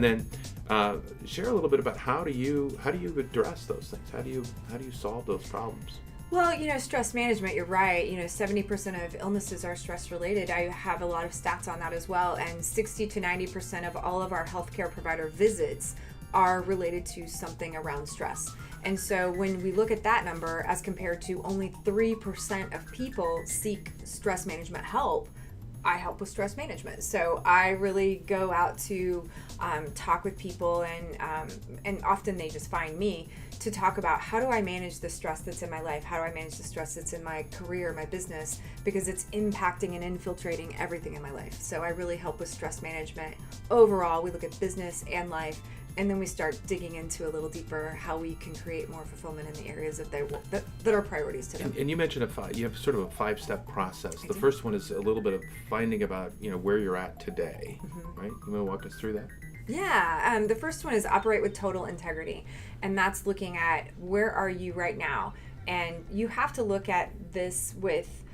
And then share a little bit about how do you address those things? How do you solve those problems? Well, stress management, you're right. 70% of illnesses are stress related. I have a lot of stats on that as well. And 60 to 90% of all of our healthcare provider visits are related to something around stress. And so when we look at that number as compared to only 3% of people seek stress management help, I help with stress management. So I really go out to talk with people, and often they just find me to talk about how do I manage the stress that's in my life? How do I manage the stress that's in my career, my business? Because it's impacting and infiltrating everything in my life. So I really help with stress management. Overall, we look at business and life, and then we start digging into a little deeper how we can create more fulfillment in the areas that are priorities to them. And you mentioned you have sort of a 5-step process. The first one is a little bit of finding about where you're at today, right? You want to walk us through that? Yeah, the first one is operate with total integrity, and that's looking at where are you right now, and you have to look at this with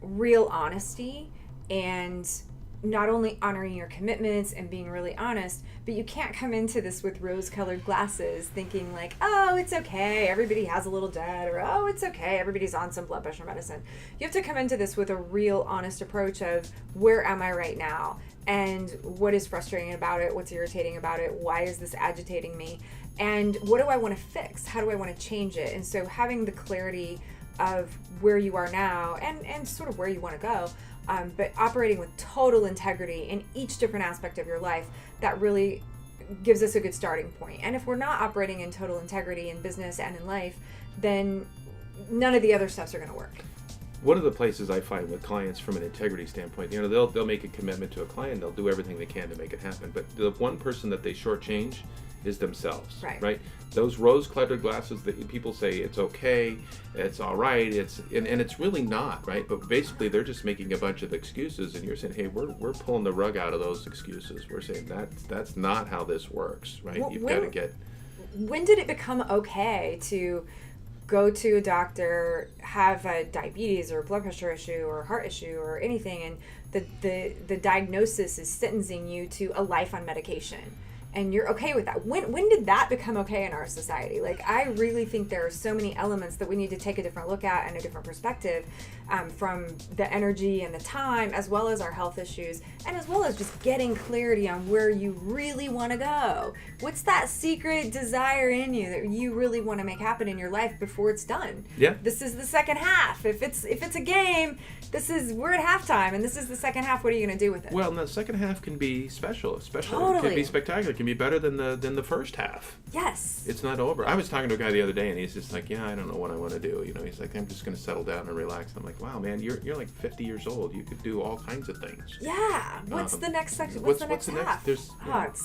real honesty and not only honoring your commitments and being really honest, but you can't come into this with rose-colored glasses thinking like, oh, it's okay, everybody has a little debt, or oh, it's okay, everybody's on some blood pressure medicine. You have to come into this with a real honest approach of where am I right now, and what is frustrating about it, what's irritating about it, why is this agitating me, and what do I want to fix, how do I want to change it? And so having the clarity of where you are now and sort of where you want to go, but operating with total integrity in each different aspect of your life, that really gives us a good starting point. And if we're not operating in total integrity in business and in life, then none of the other steps are going to work. One of the places I find with clients from an integrity standpoint, they'll make a commitment to a client, they'll do everything they can to make it happen, but the one person that they shortchange is themselves, right? Those rose-colored glasses that people say it's okay, it's all right, and it's really not, right? But basically they're just making a bunch of excuses, and you're saying, hey, we're pulling the rug out of those excuses. We're saying that's not how this works, right? Well, You've got to get. When did it become okay to go to a doctor, have a diabetes or blood pressure issue or heart issue or anything, and the diagnosis is sentencing you to a life on medication? And you're okay with that. When did that become okay in our society? Like, I really think there are so many elements that we need to take a different look at and a different perspective, from the energy and the time, as well as our health issues, and as well as just getting clarity on where you really want to go. What's that secret desire in you that you really want to make happen in your life before it's done? Yeah. This is the second half. If it's a game, we're at halftime, and this is the second half. What are you going to do with it? Well, and the second half can be special. Totally. It can be spectacular. It can be better than the first half. Yes. It's not over. I was talking to a guy the other day, and he's just like, yeah, I don't know what I want to do. He's like, I'm just going to settle down and relax. And I'm like, wow, man, you're like 50 years old. You could do all kinds of things. Yeah. What's the next section? What's the next half? It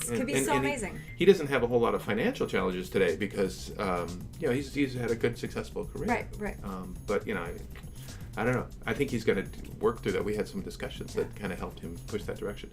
could be so amazing. He doesn't have a whole lot of financial challenges today because, he's had a good, successful career. Right. But, I don't know. I think he's going to work through that. We had some discussions that kind of helped him push that direction.